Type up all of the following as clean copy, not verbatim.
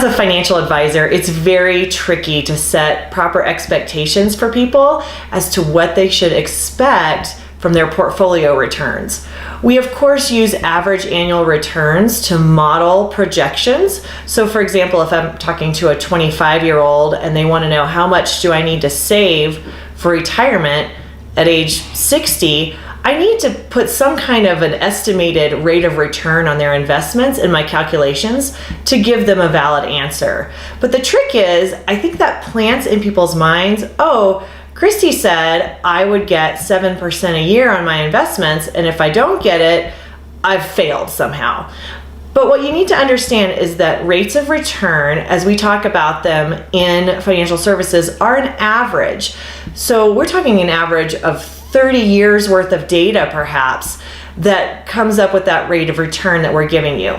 As a financial advisor, it's very tricky to set proper expectations for people as to what they should expect from their portfolio returns. We of course use average annual returns to model projections. So for example, if I'm talking to a 25-year-old and they want to know how much do I need to save for retirement at age 60, I need to put some kind of an estimated rate of return on their investments in my calculations to give them a valid answer. But the trick is, I think that plants in people's minds, oh, Kristi said I would get 7% a year on my investments, and if I don't get it, I've failed somehow. But what you need to understand is that rates of return, as we talk about them in financial services, are an average. So we're talking an average of 30 years worth of data perhaps that comes up with that rate of return that we're giving you.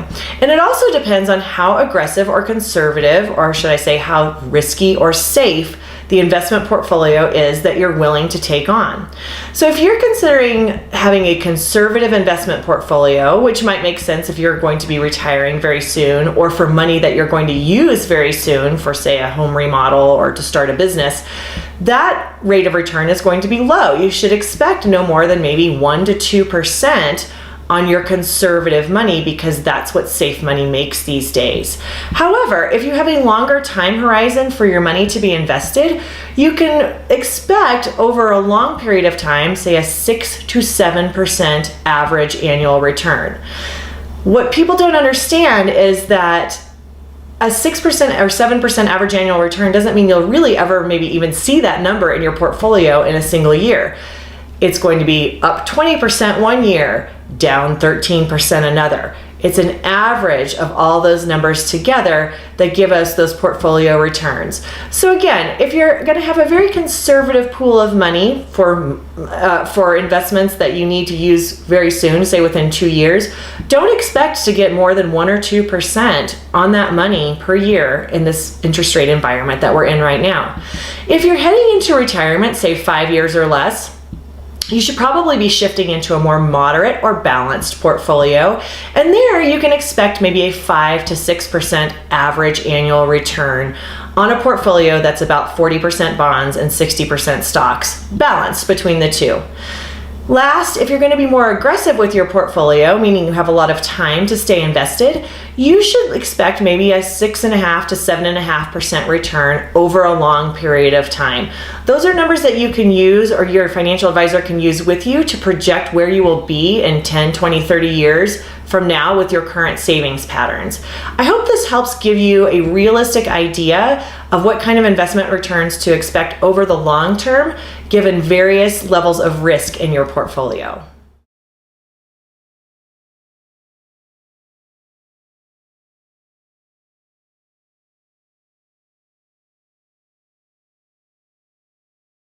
And it also depends on how aggressive or conservative, or should I say how risky or safe the investment portfolio is that you're willing to take on. So if you're considering having a conservative investment portfolio, which might make sense if you're going to be retiring very soon, or for money that you're going to use very soon for, say, a home remodel or to start a business, that rate of return is going to be low. You should expect no more than maybe 1 to 2% on your conservative money, because that's what safe money makes these days. However, if you have a longer time horizon for your money to be invested, you can expect over a long period of time, say a 6 to 7% average annual return. What people don't understand is that a 6% or 7% average annual return doesn't mean you'll really ever maybe even see that number in your portfolio in a single year. It's going to be up 20% one year, down 13% another. It's an average of all those numbers together that give us those portfolio returns. So again, if you're going to have a very conservative pool of money for investments that you need to use very soon, say within 2 years, don't expect to get more than 1 or 2% on that money per year in this interest rate environment that we're in right now. If you're heading into retirement, say 5 years or less, you should probably be shifting into a more moderate or balanced portfolio. And there you can expect maybe a 5 to 6% average annual return on a portfolio that's about 40% bonds and 60% stocks, balanced between the two. Last, if you're going to be more aggressive with your portfolio, meaning you have a lot of time to stay invested, you should expect maybe a 6.5 to 7.5% return over a long period of time. Those are numbers that you can use, or your financial advisor can use with you, to project where you will be in 10, 20, 30 years from now with your current savings patterns. I hope this helps give you a realistic idea of what kind of investment returns to expect over the long term, given various levels of risk in your portfolio.